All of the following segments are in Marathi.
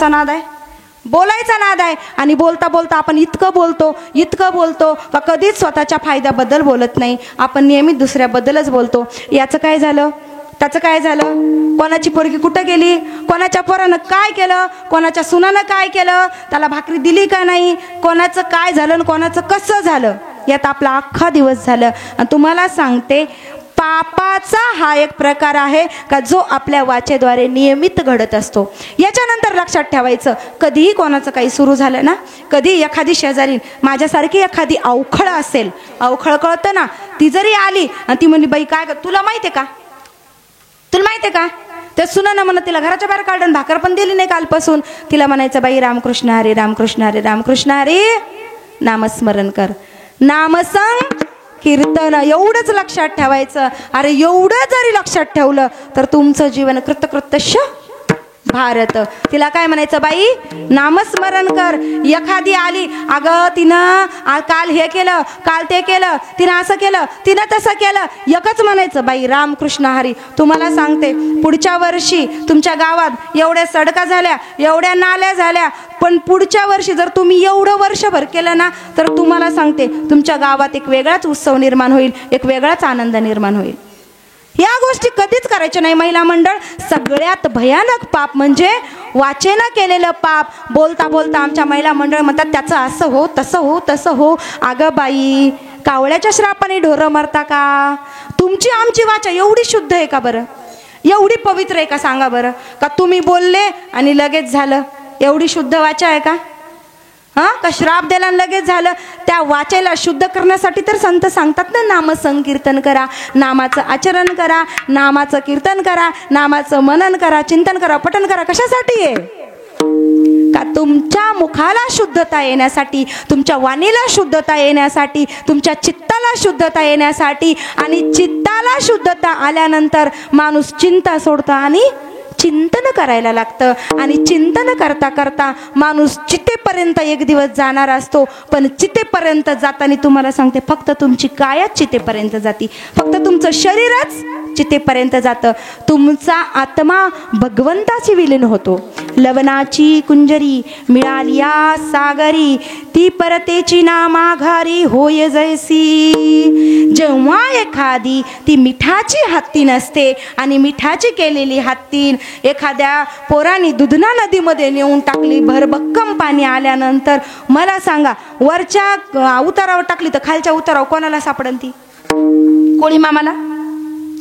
नाद आहे, बोलायचा नाद आहे. आणि बोलता बोलता आपण इतकं बोलतो का कधीच स्वतःच्या फायद्याबद्दल बोलत नाही. आपण नेहमी दुसऱ्याबद्दलच बोलतो. याचं काय झालं, त्याचं काय झालं, कोणाची पोरगी कुठं गेली, कोणाच्या पोरानं काय केलं, कोणाच्या सुनानं काय केलं, त्याला भाकरी दिली का नाही, कोणाचं काय झालं आणि कोणाचं कसं झालं, यात आपला अख्खा दिवस झालं. आणि तुम्हाला सांगते, पापाचा हा एक प्रकार आहे का जो आपल्या वाचेद्वारे नियमित घडत असतो. याच्यानंतर लक्षात ठेवायचं, कधीही कोणाचं काही सुरू झालं ना, कधी एखादी शेजारी माझ्यासारखी एखादी अवखळ असेल, अवखळ कळतं ना, ती जरी आली आणि ती म्हणली बाई काय तुला माहिती आहे का, तुला माहिती आहे का, त्या सुनानं म्हणत तिला घराच्या बाहेर काढून भाकर पण दिली नाही कालपासून, तिला म्हणायचं बाई रामकृष्ण हरी रामकृष्ण हरी रामकृष्ण हरी, नामस्मरण कर, नामसंग कीर्तन, एवढंच लक्षात ठेवायचं. अरे एवढं जरी लक्षात ठेवलं तर तुमचं जीवन कृतकृत्य भारत. तिला काय म्हणायचं बाई नामस्मरण कर. एखादी आली, अगं तिनं काल हे केलं, काल ते केलं, तिनं असं केलं, तिनं तसं केलं, एकच म्हणायचं बाई रामकृष्ण हरी. तुम्हाला सांगते, पुढच्या वर्षी तुमच्या गावात एवढ्या सडका झाल्या, एवढ्या नाल्या झाल्या, पण पुढच्या वर्षी जर तुम्ही एवढं वर्षभर केलं ना, तर तुम्हाला सांगते तुमच्या गावात एक वेगळाच उत्सव निर्माण होईल, एक वेगळाच आनंद निर्माण होईल. या गोष्टी कधीच करायच्या नाही. महिला मंडळ, सगळ्यात भयानक पाप म्हणजे वाचेनं केलेलं पाप. बोलता बोलता आमच्या महिला मंडळ म्हणतात त्याचं असं हो, तसं हो, तसं हो. अगं बाई, कावळ्याच्या श्रापाने ढोरं मरता का? तुमची आमची वाचा एवढी शुद्ध आहे का बरं, एवढी पवित्र आहे का सांगा बरं? का तुम्ही बोलले आणि लगेच झालं, एवढी शुद्ध वाचा आहे का? का श्राप द्यायला लगेच झालं? त्या वाचेला शुद्ध करण्यासाठी तर संत सांगतात ना, नामसंकीर्तन करा, नामाचं आचरण करा, नामाचं कीर्तन करा, नामाचं मनन करा, चिंतन करा, पठन करा. कशासाठी आहे? का तुमच्या मुखाला शुद्धता येण्यासाठी, तुमच्या वाणीला शुद्धता येण्यासाठी, तुमच्या चित्ताला शुद्धता येण्यासाठी. आणि चित्ताला शुद्धता आल्यानंतर माणूस चिंता सोडतो आणि चिंतन करायला लागतं. आणि चिंतन करता करता माणूस चितेपर्यंत एक दिवस जाणार असतो. पण चितेपर्यंत जाताना तुम्हाला सांगते, फक्त तुमची कायाच चितेपर्यंत जाती, फक्त तुमचं शरीरच चितेपर्यंत जातं. तुमचा आत्मा भगवंताची विलीन होतो. लवणाची कुंजरी मिळालिया सागरी, ती परतेची ना माघारी होय जैसी. जेव्हा एखादी ती मिठाची हत्तीन असते आणि मिठाची केलेली हत्तीन एखाद्या पोराने दुधना नदीमध्ये नेऊन टाकली, भरभक्कम पाणी आल्यानंतर मला सांगा, वरच्या उतारावर टाकली तर खालच्या उतारावर कोणाला सापडन? ती कोळी मामाला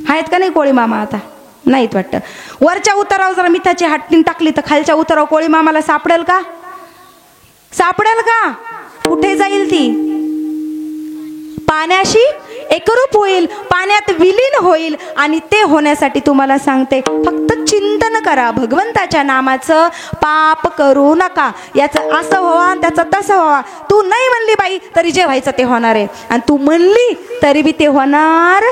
आहेत का नाही? कोळी मामा आता नाहीत वाटतं. वरच्या उतारावर जरा मिठाची हत्तीन टाकली तर खालच्या उतारावर कोळी मामाला सापडेल का? सापडेल का? कुठे जाईल ती? पाण्याशी एकरूप होईल, पाण्यात विलीन होईल. आणि ते होण्यासाठी तुम्हाला सांगते, फक्त चिंतन करा भगवंताच्या नामाचं. पाप करू नका, याचं असं व्हावा, त्याचं तसं व्हावा. तू नाही म्हणली बाई तरी जे व्हायचं ते होणार आहे, आणि तू म्हणली तरी बी ते होणार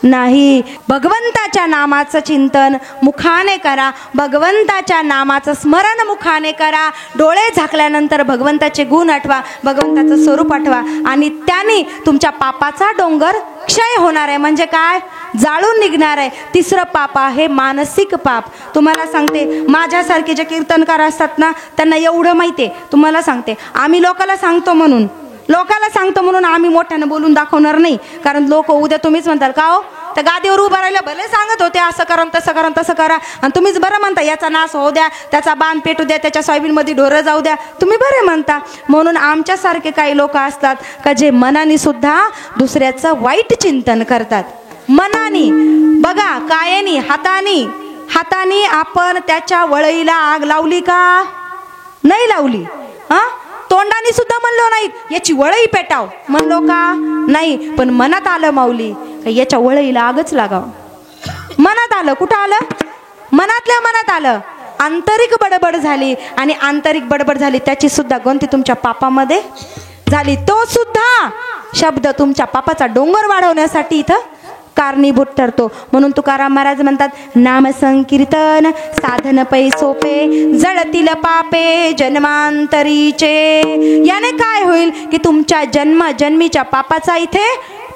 नाही. भगवंताच्या नामाचं चिंतन मुखाने करा, भगवंताच्या नामाचं स्मरण मुखाने करा. डोळे झाकल्यानंतर भगवंताचे गुण आठवा, भगवंताचं स्वरूप आठवा. आणि त्याने तुमच्या पापाचा डोंगर क्षय होणार आहे. म्हणजे काय? जाळून निघणार आहे. तिसरं पाप आहे मानसिक पाप. तुम्हाला सांगते, माझ्यासारखे जे कीर्तनकार असतात ना, त्यांना एवढं माहिती आहे. तुम्हाला सांगते, आम्ही लोकाला सांगतो म्हणून आम्ही मोठ्यानं बोलून दाखवणार नाही. कारण लोक उद्या तुम्हीच म्हणताल का हो, त्या गादीवर उभं राहिलं, भले सांगत होते असं करा तसं करा तसं करा, आणि तुम्हीच बरं म्हणता याचा नाश होऊ द्या, त्याचा बांध पेटू द्या, त्याच्या सोयाबीनमध्ये ढोरं जाऊ द्या, तुम्ही बरे म्हणता. म्हणून आमच्यासारखे काही लोक असतात का जे मनाने सुद्धा दुसऱ्याचं वाईट चिंतन करतात. मनाने बघा, कायाने, हाताने आपण त्याच्या वळईला आग लावली का? नाही लावली. तोंडाने सुद्धा म्हणलो नाही याची वळई पेटाव, म्हणलो का? नाही. पण मनात आलं माऊली याच्या वळईला आगच लागाव. मनात आलं. कुठं आलं? मनातल्या मनात आलं. आंतरिक बडबड झाली, आणि आंतरिक बडबड झाली त्याची सुद्धा गंती तुमच्या पापामध्ये झाली. तो सुद्धा शब्द तुमच्या पापाचा डोंगर वाढवण्यासाठी इथं कारणीभूत ठरतो. म्हणून तुकाराम महाराज म्हणतात, नाम संकीर्तन साधन पै सोपे, जळतील पापे जन्मांतरीचे. याने काय होईल की तुमच्या जन्मीच्या पापाचा इथे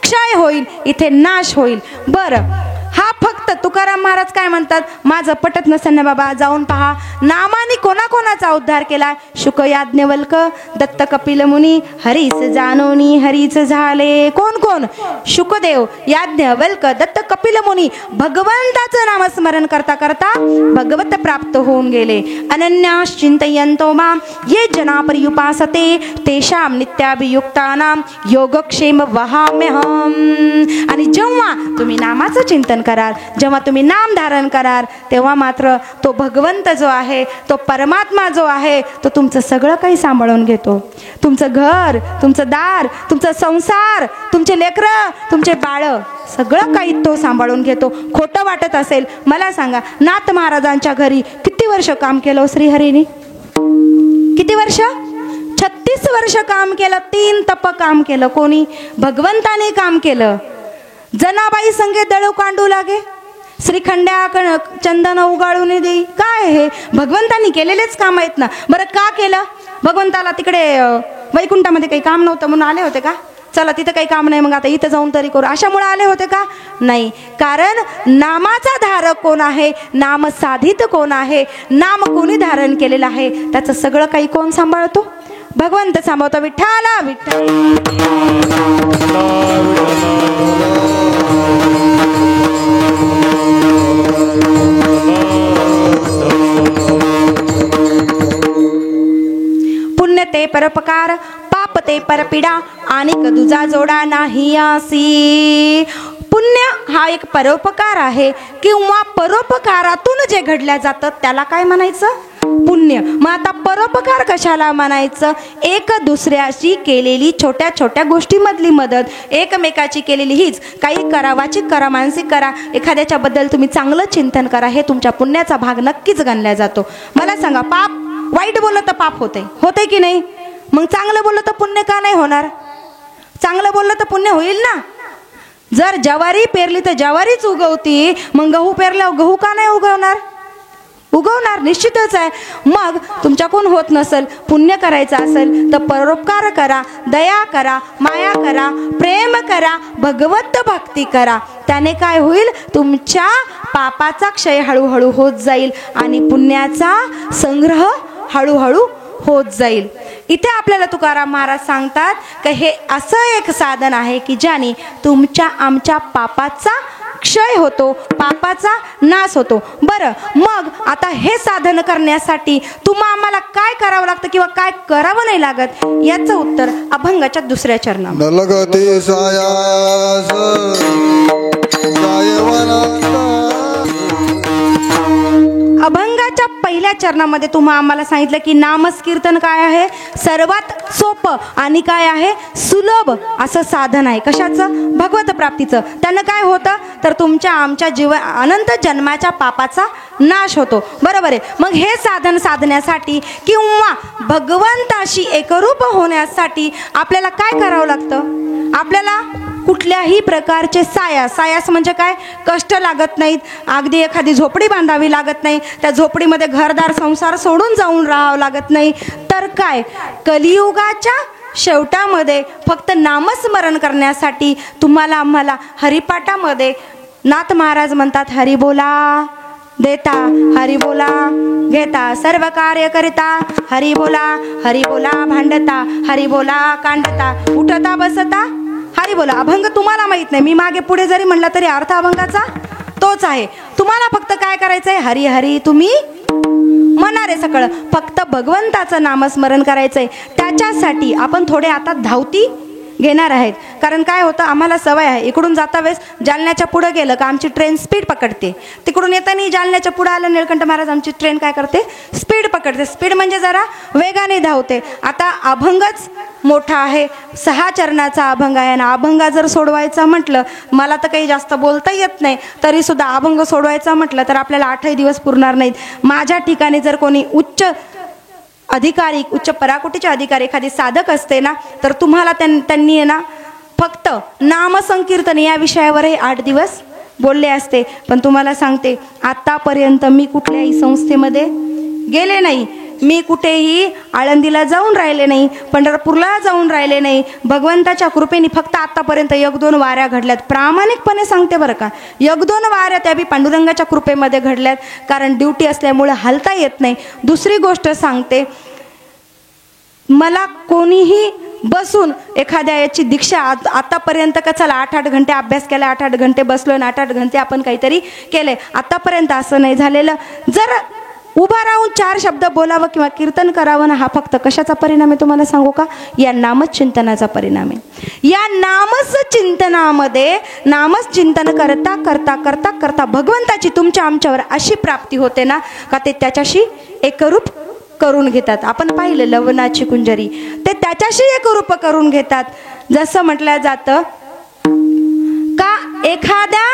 क्षय होईल, इथे नाश होईल. बरं, हा फक्त तुकाराम महाराज काय म्हणतात, माझं पटत नसेल ना बाबा, जाऊन पहा नामाने कोणाकोणाचा उद्धार केला. शुक याज्ञवल्क, दत्त कपिल मुनी, हरीस जानोनी हरीच झाले. कोण कोण? शुकदेव, याज्ञवल्क, दत्त कपिल मुनी भगवंताचं नामस्मरण करता करता भगवत प्राप्त होऊन गेले. अनन्यास चिंतयन्तो मां ये जना पर्युपासते तेषां नित्याभियुक्तानां योगक्षेम वहाम्यहम्. आणि जेव्हा तुम्ही नामाचं चिंतन कराल, जेव्हा तुम्ही नाम धारण कराल, तेव्हा मात्र तो भगवंत जो आहे, तो परमात्मा जो आहे, तो तुमचं सगळं काही सांभाळून घेतो. तुमचं घर, तुमचं दार, तुमचा संसार, तुमचे लेकरं, तुमचे बाळ, सगळं काही तो सांभाळून घेतो. खोटं वाटत असेल मला सांगा, नाथ महाराजांच्या घरी किती वर्ष काम केलं श्रीहरीने? किती वर्ष? 36 वर्ष काम केलं. 3 तप काम केलं. कोणी? भगवंताने काम केलं. जनाबाई संगे दळू कांडू लागे, श्रीखंड्या चंदन उगाळून देई. काय हे भगवंतानी केलेलेच काम आहेत ना. बरं का केलं? भगवंताला तिकडे वैकुंठामध्ये काही काम नव्हतं म्हणून आले होते का? चला तिथं काही काम नाही, मग आता इथं जाऊन तरी करू, अशामुळे आले होते का? नाही. कारण नामाचा धारक कोण आहे, नाम साधित कोण आहे, नाम कोणी धारण केलेलं आहे, त्याचं सगळं काही कोण सांभाळतो? भगवंत सांभाळतो. विठ्ठला विठ्ठल. पुण्य ते परोपकार, पाप ते परपीडा, आणि दुजा जोडा नाही आसी. पुण्य हा एक परोपकार आहे, किंवा परोपकारातून जे घडल्या जातं त्याला काय म्हणायचं? पुण्य. मग आता परोपकार कशाला म्हणायचं? एक दुसऱ्याशी केलेली छोट्या छोट्या गोष्टीमधली मदत, एकमेकाची केलेली हीच. काही करा, वाचिक करा, मानसिक करा, एखाद्याच्या बद्दल तुम्ही चांगलं चिंतन करा, हे तुमच्या पुण्याचा भाग नक्कीच गणला जातो. मला सांगा, पाप, वाईट बोललं तर पाप होते की नाही? मग चांगलं बोललं तर पुण्य का नाही होणार? चांगलं बोललं तर पुण्य होईल ना. जर ज्वारी पेरली तर ज्वारीच उगवती, मग गहू पेरल्यावर गहू का नाही उगवणार? उगवणार निश्चितच आहे. मग तुमच्याकडून होत नसेल, पुण्य करायचं असेल तर परोपकार करा, दया करा, माया करा, प्रेम करा, भगवत भक्ती करा. त्याने काय होईल? तुमच्या पापाचा क्षय हळूहळू होत जाईल आणि पुण्याचा संग्रह हळूहळू होत जाईल. इथे आपल्याला तुकाराम महाराज सांगतात की हे असं एक साधन आहे की ज्याने तुमच्या आमच्या पापाचा क्षय होतो, पापाचा नाश होतो. बरं, मग आता हे साधन करण्यासाठी आम्हाला काय करावं लागतं किंवा काय करावं नाही लागत, याचं उत्तर अभंगाच्या 2ऱ्या चरणात. अभंगाच्या 1ल्या चरणामध्ये आम्हाला सांगितलं की नामस्कीर्तन काय आहे? सर्वात सोपं आणि काय आहे? सुलभ असं साधन आहे. कशाचं? भगवत प्राप्तीचं. त्यानं काय होतं? तर तुमच्या आमच्या अनंत जन्माच्या पापाचा नाश होतो. बरोबर आहे. मग हे साधन साधण्यासाठी किंवा भगवंताशी एकरूप होण्यासाठी आपल्याला काय करावं लागतं? आपल्याला कुठल्याही प्रकारचे सायास म्हणजे काय? कष्ट लागत नाहीत. अगदी एखादी झोपडी बांधावी लागत नाही, त्या झोपडीमध्ये घरदार संसार सोडून जाऊन राहावं लागत नाही. तर काय? कलियुगाच्या शेवटामध्ये फक्त नामस्मरण करण्यासाठी तुम्हाला आम्हाला हरिपाठामध्ये नाथ महाराज म्हणतात, हरी बोला देता, हरी बोला घेता, सर्व कार्य करिता, हरी बोला भांडता, हरी बोला कांडता, उठता बसता, हरी बोला. अभंग तुम्हाला माहित नाही, मी मागे पुढे जरी म्हणला तरी अर्थ अभंगाचा तोच आहे. तुम्हाला फक्त काय करायचंय? हरी हरी तुम्ही म्हणणारे सगळं, फक्त भगवंताचं नामस्मरण करायचंय. त्याच्यासाठी आपण थोडे आता धावती घेणार आहेत. कारण काय होतं, आम्हाला सवय आहे, इकडून जाता वेळेस जालन्याच्या पुढे गेलं का आमची ट्रेन स्पीड पकडते, तिकडून येताना जालन्याच्या पुढे आलं निळकंठ महाराज आमची ट्रेन काय करते? स्पीड पकडते. स्पीड म्हणजे जरा वेगाने धावते. आता अभंगच मोठा आहे, 6 चरणाचा अभंग आहे ना. अभंग जर सोडवायचा म्हटलं, मला तर काही जास्त बोलता येत नाही, तरी सुद्धा अभंग सोडवायचा म्हटलं तर आपल्याला 8 दिवस पुरणार नाहीत. माझ्या ठिकाणी जर कोणी उच्च अधिकारी, उच्च पराकोटीचे अधिकारी एखादी साधक असते ना, तर तुम्हाला त्यांनी ना फक्त नामसंकीर्तन या विषयावरही 8 दिवस बोलले असते. पण तुम्हाला सांगते, आतापर्यंत मी कुठल्याही संस्थेमध्ये गेले नाही. मी कुठेही आळंदीला जाऊन राहिले नाही, पंढरपूरला जाऊन राहिले नाही. भगवंताच्या कृपेने फक्त आतापर्यंत 1-2 वाऱ्या घडल्यात. प्रामाणिकपणे सांगते बरं का, 1-2 वाऱ्या त्या बी पांडुरंगाच्या कृपेमध्ये घडल्यात, कारण ड्युटी असल्यामुळे हलता येत नाही. दुसरी गोष्ट सांगते, मला कोणीही बसून एखाद्या याची दीक्षा आतापर्यंत का चला 8-8 घंटे अभ्यास केला, 8-8 घंटे बसलोय, 8-8 घंटे आपण काहीतरी केलंय, आतापर्यंत असं नाही झालेलं. जर उभा राहून 4 शब्द बोलावं किंवा कीर्तन करावं ना, हा फक्त कशाचा परिणाम आहे तुम्हाला सांगू का? या नामचिंतनाचा परिणाम आहे. या नामचिंतनामध्ये नामचिंतन करता करता करता करता भगवंताची तुमच्या आमच्यावर अशी प्राप्ती होते ना का ते त्याच्याशी एकरूप करून घेतात. आपण पाहिलं लवणाची कुंजरी, ते त्याच्याशी एकरूप करून घेतात. जसं म्हटलं जातं का एखाद्या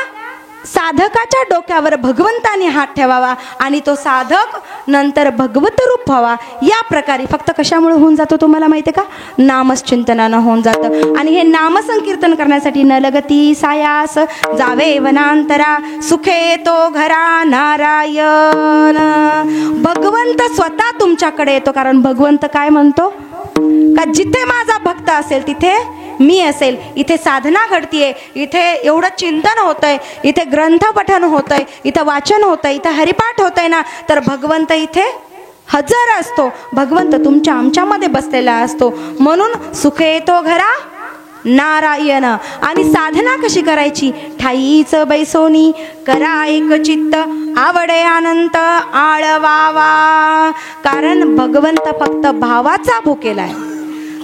साधकाच्या डोक्यावर भगवंताने हात ठेवावा आणि तो साधक नंतर भगवत रूप व्हावा. या प्रकारे फक्त कशामुळे होऊन जातो तुम्हाला माहिती आहे का? नामचिंतनानं होऊन जातं. आणि हे नामसंकीर्तन करण्यासाठी न लगती सायास जावे वनांतरा, सुखे तो घरा नारायण. भगवंत स्वतः तुमच्याकडे येतो, कारण भगवंत काय म्हणतो का जिथे माझा भक्त असेल तिथे मी असेल. इथे साधना घडतीये, इथे एवढं चिंतन होतंय, इथे ग्रंथ पठन होतंय, इथं वाचन होतंय, इथं हरिपाठ होतंय ना, तर भगवंत इथे हजर असतो. भगवंत तुमच्या आमच्यामध्ये बसलेला असतो. म्हणून सुख येतो घरा नारायण. आणि साधना कशी करायची? ठाईच बैसोनी करा एक चित्त, आवडे अनंत आळवावा. कारण भगवंत फक्त भावाचा भुकेला आहे,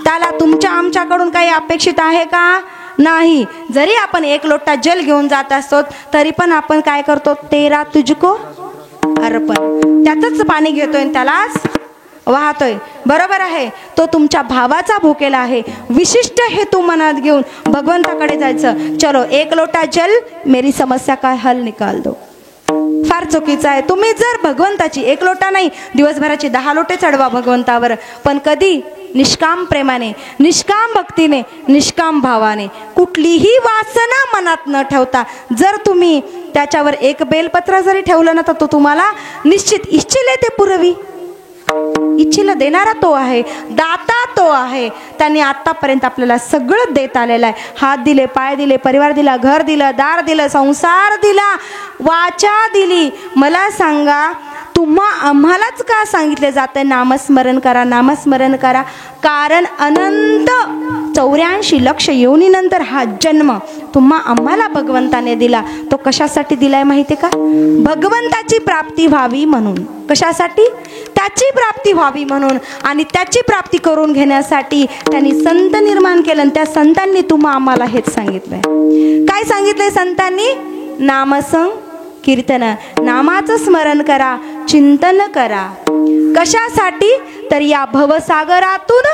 त्याला तुमच्या आमच्याकडून काही अपेक्षित आहे का? नाही. जरी आपण 1 लोटा जल घेऊन जात असतो तरी पण आपण काय करतो? तेरा तुझको अर्पण. त्यातच पाणी घेतोय आणि त्यालाच वाहतोय. बरोबर आहे. तो तुमच्या भावाचा भुकेला आहे. विशिष्ट हेतू मनात घेऊन भगवंताकडे जायचं. चलो 1 लोटा जल, मेरी समस्या का हल निकाल दो. फार चुकीचं आहे. तुम्ही जर भगवंताची 1 लोटा नाही, दिवसभराची 10 लोटे चढवा भगवंतावर, पण कधी? निष्काम प्रेमाने, निष्काम भक्तीने, निष्काम भावाने, कुठलीही वासना मनात न ठेवता. जर तुम्ही त्याच्यावर 1 बेलपत्र जरी ठेवलं ना, तर तो तुम्हाला निश्चित इच्छिले ते पुरवी. इच्छेला देणारा तो आहे, दाता तो आहे. त्यांनी आतापर्यंत आपल्याला सगळं देत आलेलं आहे. हात दिले, पाय दिले, परिवार दिला, घर दिलं, दार दिलं, संसार दिला, वाचा दिली. मला सांगा, आम्हालाच का सांगितले जाते नामस्मरण करा, नामस्मरण करा? कारण अनंत 84 लक्ष योनीनंतर हा जन्म आम्हाला भगवंताने दिला. तो कशासाठी दिलाय माहिती का? भगवंताची प्राप्ती व्हावी म्हणून. कशासाठी? त्याची प्राप्ती व्हावी म्हणून. आणि त्याची प्राप्ती करून घेण्यासाठी त्यांनी संत निर्माण केलं. त्या संतांनी आम्हाला हेच सांगितलंय. काय सांगितलंय संतांनी? नामसंग कीर्तन, नामाचं स्मरण करा, चिंतन करा. कशासाठी? तर या भवसागरातून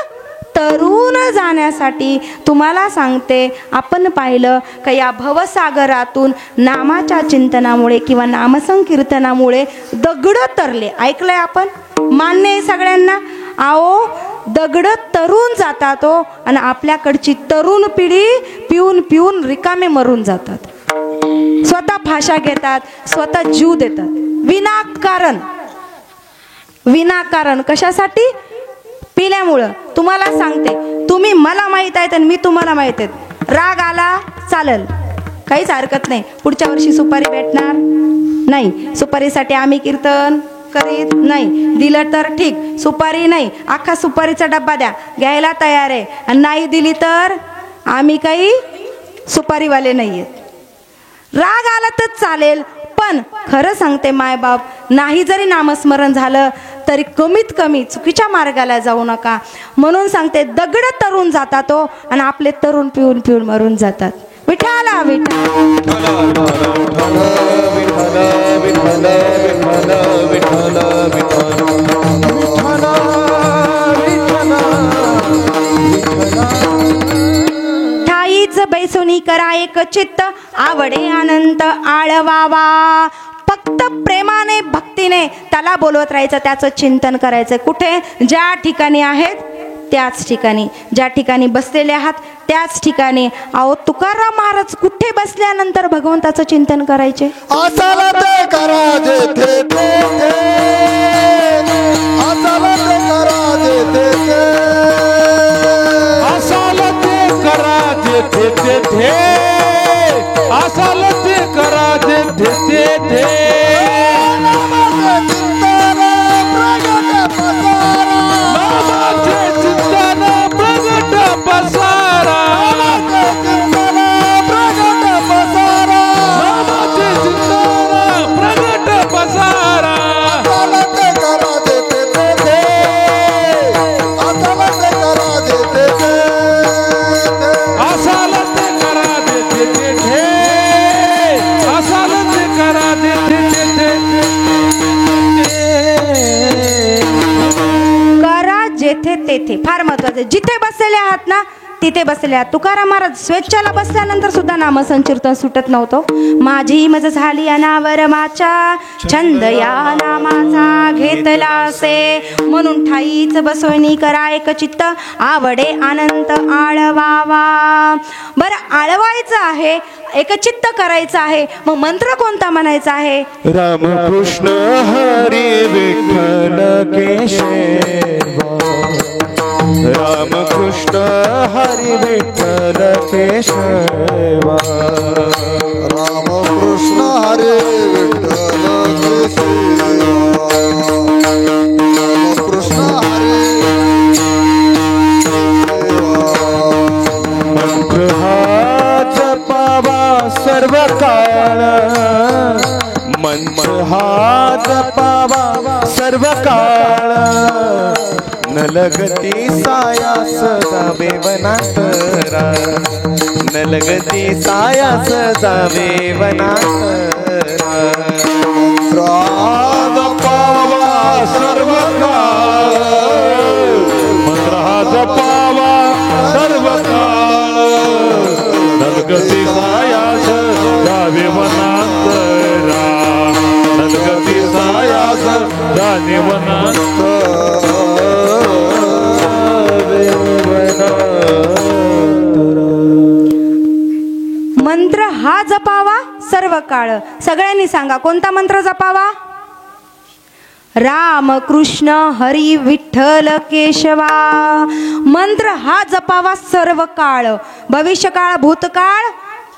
तरुण जाण्यासाठी. तुम्हाला सांगते, आपण पाहिलं का या भवसागरातून नामाच्या चिंतनामुळे किंवा नामसंकीर्तनामुळे दगड तरले. ऐकलंय आपण? मान्य आहे सगळ्यांना? आओ, दगड तरुण जातात हो, आणि आपल्याकडची तरुण पिढी पिऊन पिऊन रिकामे मरून जातात. स्वतः भाषा घेतात, स्वतः जीव देतात विनाकारण. विनाकारण कशासाठी? पिल्यामुळं. तुम्हाला सांगते, तुम्ही मला माहित आहेत आणि मी तुम्हाला माहित आहेत. राग आला चालेल, काहीच हरकत नाही. पुढच्या वर्षी सुपारी भेटणार नाही, सुपारीसाठी आम्ही कीर्तन करीत नाही. दिलं तर ठीक, सुपारी नाही, अख्खा सुपारीचा डब्बा द्या, घ्यायला तयार आहे. आणि नाही दिली तर आम्ही काही सुपारीवाले नाही आहेत. राग आला तर चालेल, पण खरं सांगते मायबाप, नाही जरी नामस्मरण झालं तरी कमीत कमी चुकीच्या मार्गाला जाऊ नका. म्हणून सांगते, दगड तरुण जातात हो, आणि आपले तरुण पिऊन पिऊन मरून जातात. विठाला ठाईच बैसोनी करा एक चित्त, आवडे अनंत आळवावा. फक्त प्रेमाने भक्तीने त्याला बोलवत राहायचं, त्याचं चिंतन करायचं. कुठे? ज्या ठिकाणी आहेत त्याच ठिकाणी, ज्या ठिकाणी बसलेले आहात त्याच ठिकाणी. अहो तुकाराम महाराज कुठे बसल्यानंतर भगवंताचं चिंतन करायचे? असाला ते करा जेथे तेथे, असाला ते करा जेथे तेथे, असाला ते करा जेथे तेथे, असाला ते करा जेथे तेथे. नामाचे चिंतन प्रगट पसारा, नामाचे चिंतन प्रगट पसारा. असाला ते करा जेथे तेथे, असाला ते करा जेथे तेथे. करा जेथे तेथे, फार महत्वाचे. जिथे बसलेले आहात ना तिथे बसले आहात. तुकाराम महाराज स्वेच्छाला बसल्यानंतर सुद्धा नामसंकीर्तन सुटत नव्हतं. माझी मज झाली अनावर माचा, छंद या नामाचा घेतला असे, म्हणून ठाईच बसवणी करा एक चित्त, आवडे अनंत आळवावा. बरं, आळवायचं आहे, एकचित्त करायचं आहे, मग मंत्र कोणता म्हणायचा आहे? रामकृष्ण हरी विठ्ठल केशव, रामकृष्ण हरी विठ्ठल केशव, रामकृष्ण हरी विठ्ठल केशव, रामकृष्ण हरी मंत्र हा जपावा सर्व काळ, मंत्र हा जपावा सर्व काळ, न लगती सायास जावे वनांतरा, न लगती सायास जावे वनांतरा. जपावा सर्व काळ, मंत्र हा जपावा सर्व काळ, नलगती सायास जावे वनांतरा, नलगती सायास जावे वनांतरा. मंत्र हा जपावा सर्व काळ. सगळ्यांनी सांगा, कोणता मंत्र जपावा? राम कृष्ण हरी विठ्ठल केशवा. मंत्र हा जपावा सर्व काळ, भविष्यकाळ, भूतकाळ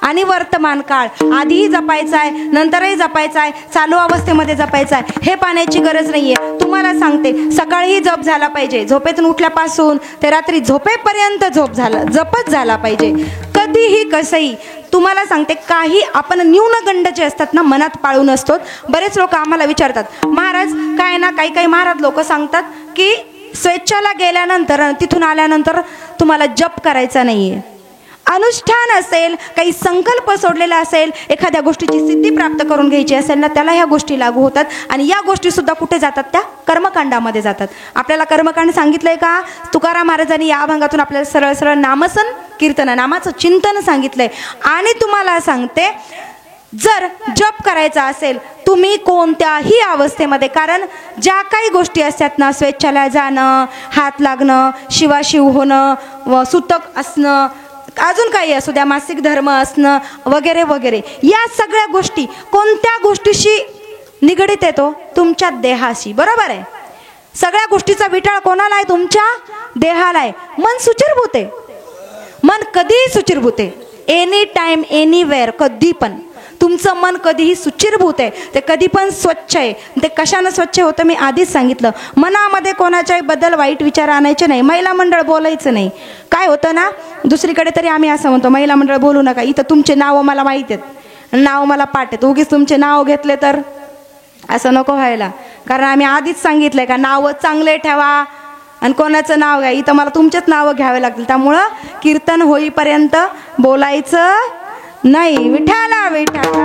आणि वर्तमान काळ. आधीही जपायचा आहे, नंतरही जपायचा आहे, चालू अवस्थेमध्ये जपायचा आहे. हे पाहण्याची गरज नाहीये. तुम्हाला सांगते, सकाळीही जप झाला पाहिजे, झोपेतून उठल्यापासून ते रात्री झोपेपर्यंत जपच झाला पाहिजे. कधीही कसंही. तुम्हाला सांगते, काही आपण न्यूनगंड जे असतात ना मनात पाळून असतो. बरेच लोक आम्हाला विचारतात, महाराज काय ना, काही महाराज लोक सांगतात की स्वेच्छाला गेल्यानंतर, तिथून आल्यानंतर तुम्हाला जप करायचा नाहीये. अनुष्ठान असेल, काही संकल्प सोडलेला असेल, एखाद्या गोष्टीची सिद्धी प्राप्त करून घ्यायची असेल ना, त्याला ह्या गोष्टी लागू होतात. आणि या गोष्टी सुद्धा कुठे जातात? त्या कर्मकांडामध्ये जातात. आपल्याला कर्मकांड सांगितलंय का? तुकाराम महाराजांनी या अभंगातून आपल्याला सरळ सरळ नामसन कीर्तन, नामाचं चिंतन सांगितलंय. आणि तुम्हाला सांगते, जर जप करायचा असेल तुम्ही कोणत्याही अवस्थेमध्ये, कारण ज्या काही गोष्टी असतात ना, स्वेच्छाला जाणं, हात लागणं, शिवाशिव होणं, व सुतक असणं, अजून काही असू द्या, मासिक धर्म असणं वगैरे वगैरे, या सगळ्या गोष्टी कोणत्या गोष्टीशी निगडीत येतो? तुमच्या देहाशी. बरोबर आहे. सगळ्या गोष्टीचा विटाळ कोणाला आहे? तुमच्या देहाला आहे. मन सुचिरभूत आहे. मन कधीही सुचिरभूत आहे. एनी टाइम एनीवेअर, कधी पण तुमचं मन कधीही सुचिरभूत आहे. ते कधी पण स्वच्छ आहे. ते कशानं स्वच्छ होतं मी आधीच सांगितलं. मनामध्ये कोणाच्याही बद्दल वाईट विचार आणायचे नाही. महिला मंडळ बोलायचं नाही. काय होतं ना, दुसरीकडे तरी आम्ही असं म्हणतो, महिला मंडळ बोलू नका. इथं तुमचे नावं मला माहीत आहेत, नाव मला पाठ आहेत, उगीच तुमचे नाव घेतले तर असं नको व्हायला. कारण आम्ही आधीच सांगितलंय का नावं चांगले ठेवा आणि कोणाचं नाव घ्या. इथं मला तुमचेच नावं घ्यावे लागतील. त्यामुळं कीर्तन होईपर्यंत बोलायचं नाही. विठाला विठाला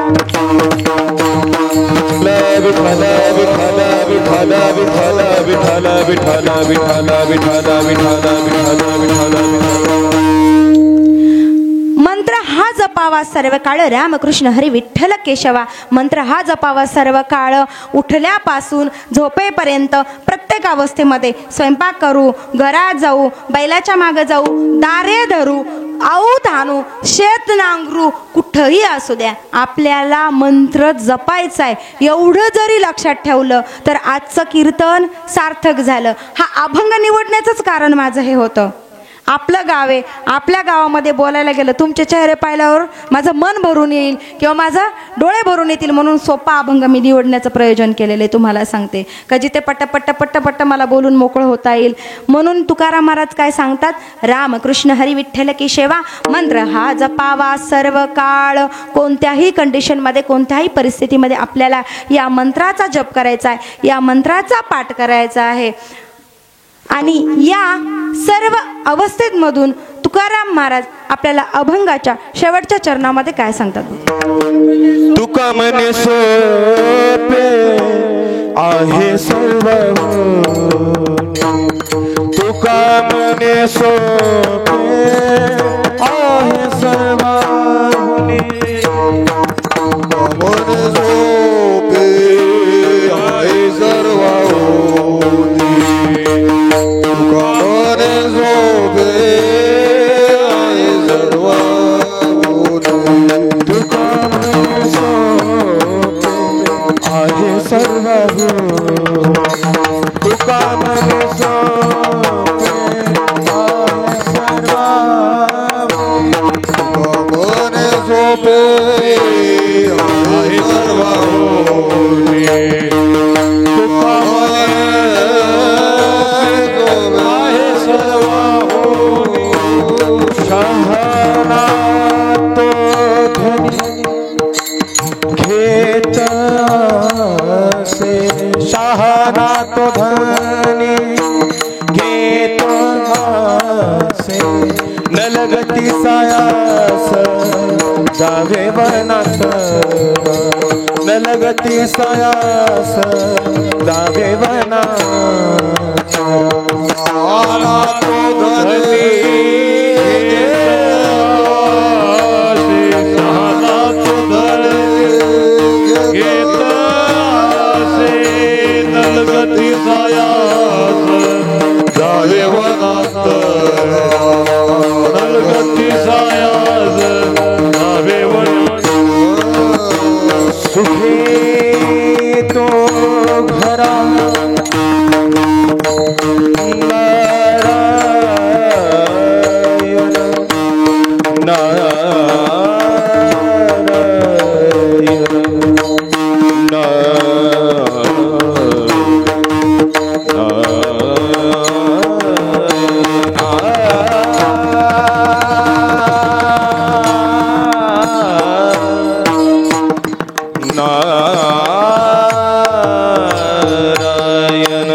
मंत्र हा जपावा सर्व काळ रामकृष्ण हरी विठ्ठल केशवा. मंत्र हा जपावा सर्व काळ. उठल्यापासून झोपेपर्यंत प्रत्येक अवस्थेमध्ये स्वयंपाक करू, घरात जाऊ, बैलाच्या मागे जाऊ, दारे धरू, आऊत आणू, शेत नांगरू, कुठंही असू द्या आपल्याला मंत्र जपायचा आहे. एवढं जरी लक्षात ठेवलं तर आजचं कीर्तन सार्थक झालं. हा अभंग निवडण्याचंच कारण माझं हे होतं. आपलं गाव आहे, आपल्या गावामध्ये बोलायला गेलं तुमचे चेहरे पाहिल्यावर माझं मन भरून येईल किंवा माझं डोळे भरून येतील म्हणून सोपा अभंग मी निवडण्याचं प्रयोजन केलेलं आहे. तुम्हाला सांगते का जिथे पट्ट मला बोलून मोकळं होता येईल. म्हणून तुकाराम महाराज काय सांगतात, रामकृष्ण हरी विठ्ठल की सेवा मंत्र हा जपावा सर्व काळ. कोणत्याही कंडिशनमध्ये कोणत्याही परिस्थितीमध्ये आपल्याला या मंत्राचा जप करायचा आहे, या मंत्राचा पाठ करायचा आहे. आणि या सर्व अवस्थेमधून तुकाराम महाराज आपल्याला अभंगाच्या शेवटच्या चरणामध्ये काय सांगतात. तुका मने सोपे आहे सर्व, तुका मने सोपे आहे सर्व, मने सोपे आहे सर्व, तुका मने सोपे आहे सर्व, तुका मने सोपे आहे सर्व, तुका मने सोपे आहे सर्व, तुका मने सोपे आहे सर्व, तुका आहे सर्व, शहाणा तो धनी घेत असे, शहाणा तो धनी घेत असे, नलगती सायास जावे वनात, नलगती सायास जावे वनात, शहाणा तो धनी नलगती सायास जावे वनात, नलगती सायास जावे वनात, सुखी तो घरा नारायण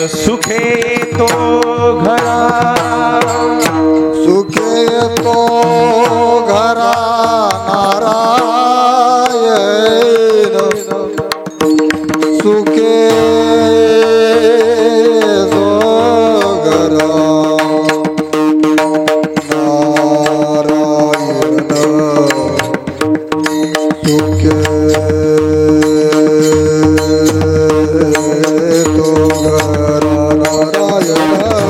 सुखे तो घरा, सुखे तो घरा नारायण, सुखे तो घरा नारायण, सुखे तो घरा नारायण,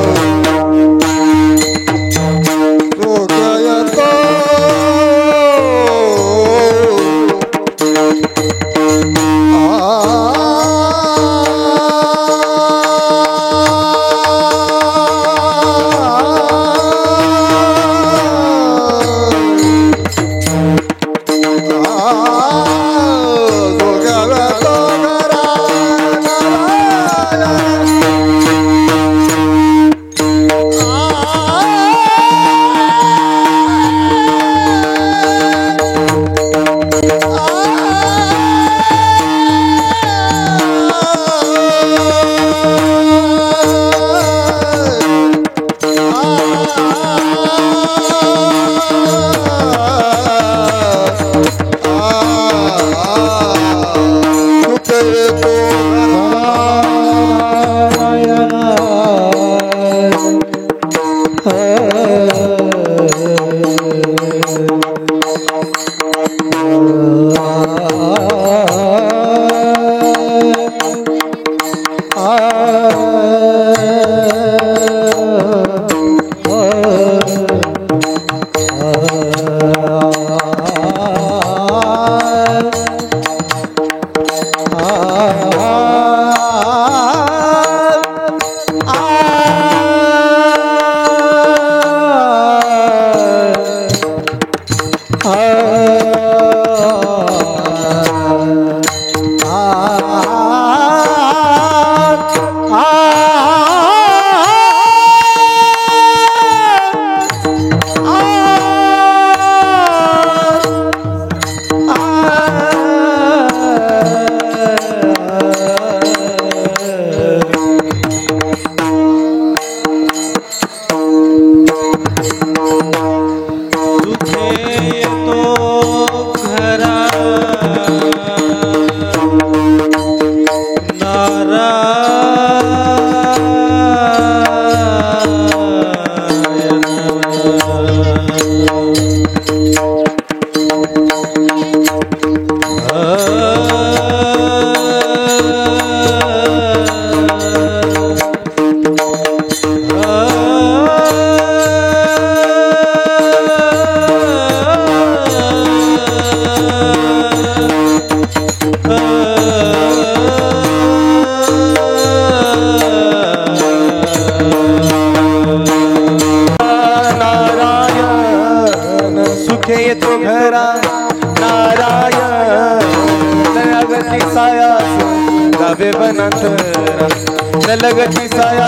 लगती साया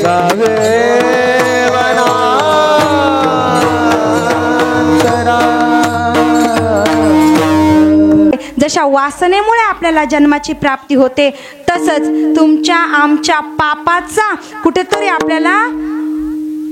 सावे जशा वासनेमुळे आपल्याला जन्माची प्राप्ती होते तसंच तुमच्या आमच्या पापाचा कुठेतरी आपल्याला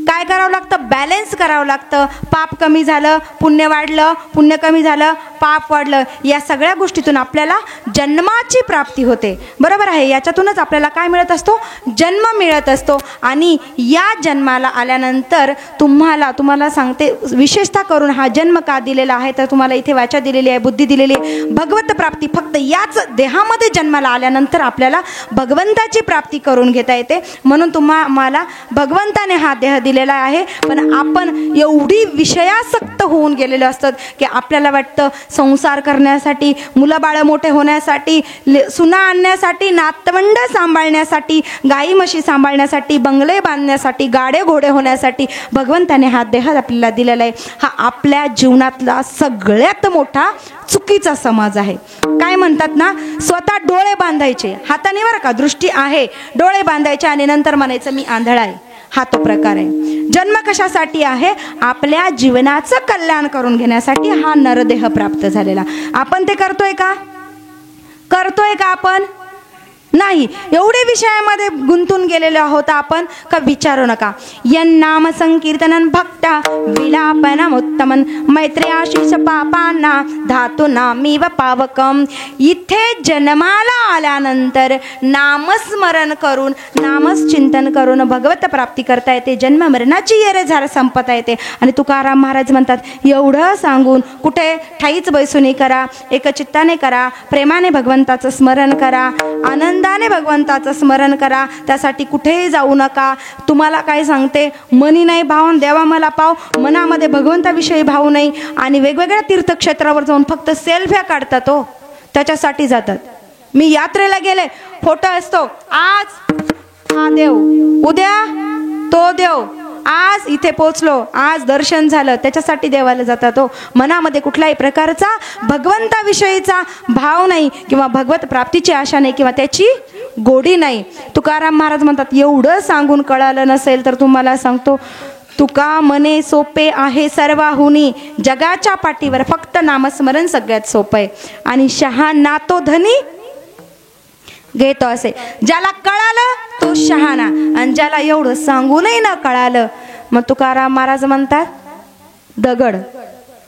काय करावं लागतं, बॅलन्स करावं लागतं. पाप कमी झालं, पुण्य वाढलं, पुण्य कमी झालं, पाप वाढलं. या सगळ्या गोष्टीतून आपल्याला जन्माची प्राप्ती होते. बरोबर आहे. याच्यातूनच आपल्याला काय मिळत असतो, जन्म मिळत असतो. आणि या जन्माला आल्यानंतर तुम्हाला सांगते, विशेषतः करून हा जन्म का दिलेला आहे तर तुम्हाला इथे वाचा दिलेली आहे, बुद्धी दिलेली आहे. भगवत प्राप्ती फक्त याच देहामध्ये जन्माला आल्यानंतर आपल्याला भगवंताची प्राप्ती करून घेता येते. म्हणून मला भगवंताने हा देह दिलेला आहे. पण आपण एवढी विषयासक्त होऊन गेलेलो असतात की आपल्याला वाटतं संसार करण्यासाठी, मुलं बाळं मोठे होण्यासाठी, सुना आणण्यासाठी, नातवंड सांभाळण्यासाठी, गाई म्हशी सांभाळण्यासाठी, बंगले बांधण्यासाठी, गाडे घोडे होण्यासाठी भगवंताने हा देह आपल्याला दिलेला आहे. हा आपल्या जीवनातला सगळ्यात मोठा चुकीचा समज आहे. काय म्हणतात ना, स्वतः डोळे बांधायचे हाताने, बरं का, दृष्टी आहे, डोळे बांधायचे आणि नंतर म्हणायचं मी आंधळा आहे. हा तो प्रकार आहे. जन्म कशासाठी आहे, आपल्या जीवनाचं कल्याण करून घेण्यासाठी हा नरदेह प्राप्त झालेला. आपण ते करतोय का आपण? नाही. एवढे विषयामध्ये गुंतून गेलेलो आहोत आपण का विचारू नका. यन्नाम संकीर्तनन भक्ता विलापनम उत्तमन मैत्र्याशीष पापांना धातूनामीव पावकम. इथे जन्माला आल्यानंतर नामस्मरण करून, नामचिंतन करून भगवत प्राप्ती करता येते. जन्म मरणाची येरेझार संपता येते. आणि तुकाराम महाराज म्हणतात, एवढं सांगून कुठे ठाईच बैसुनी करा, एकचित्ताने करा, प्रेमाने भगवंताचं स्मरण करा, आनंदाने भगवंताचं स्मरण करा, त्यासाठी कुठेही जाऊ नका. तुम्हाला काय सांगते, मनी नाही भाव देवा मला पाव, मनामध्ये भगवंताविषयी भाव नाही. आणि वेगवेगळ्या तीर्थक्षेत्रावर जाऊन फक्त सेल्फ्या काढतात हो, त्याच्यासाठी जातात. मी यात्रेला गेले, फोटो असतो, आज हा देव, उद्या तो देव, आज इथे पोचलो, आज दर्शन झालं, त्याच्यासाठी देवाला जातात हो. मनामध्ये कुठल्याही प्रकारचा भगवंताविषयीचा भाव नाही किंवा भगवत प्राप्तीची आशा नाही किंवा त्याची गोडी नाही. तुकाराम महाराज म्हणतात, एवढं सांगून कळालं नसेल तर तुम्हाला सांगतो, तुका मने सोपे आहे सर्वाहुनी, जगाच्या पाठीवर फक्त नामस्मरण सगळ्यात सोपं आहे. आणि शहाणा तो धनी घेतो असे. ज्याला कळालं तो शहाणा, आणि ज्याला एवढं सांगूनही न कळालं, मग तुकाराम महाराज म्हणतात दगड,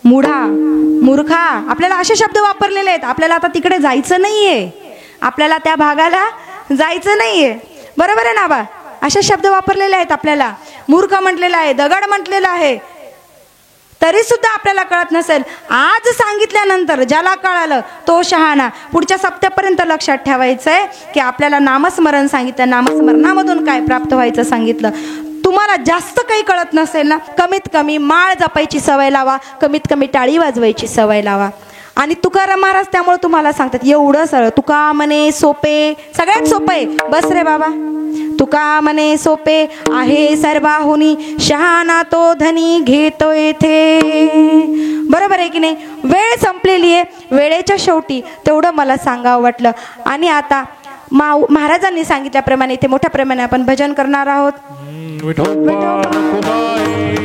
मुढा, मूर्खा. आपल्याला असे शब्द वापरलेले आहेत. आपल्याला आता तिकडे जायचं नाहीये, आपल्याला त्या भागाला जायचं नाहीये. बरोबर आहे ना बा? असे शब्द वापरलेले आहेत. आपल्याला मूर्ख म्हटलेलं आहे, दगड म्हटलेलं आहे, तरी सुद्धा आपल्याला कळत नसेल. आज सांगितल्यानंतर ज्याला कळालं तो शहाणा. पुढच्या सप्त्यापर्यंत लक्षात ठेवायचं आहे की आपल्याला नामस्मरण सांगितलं, नामस्मरणामधून काय प्राप्त व्हायचं सांगितलं. तुम्हाला जास्त काही कळत नसेल ना, कमीत कमी माळ जपायची सवय लावा, कमीत कमी टाळी वाजवायची सवय लावा. आणि तुकाराम महाराज त्यामुळे तुम्हाला सांगतात एवढं सरळ. तुका म्हणे सोपे, सगळ्यात सोपं आहे. बस रे बाबा. तुका म्हणे सोपे आहे सर्वाहुनी, शहाणा तो धनी घेतो येथे. बरोबर आहे की नाही? वेळ संपलेली आहे. वेळेच्या शेवटी तेवढं मला सांगावं वाटलं. आणि आता महाराजांनी सांगितल्याप्रमाणे इथे मोठ्या प्रमाणे आपण भजन करणार आहोत. विठोबा रखुमाई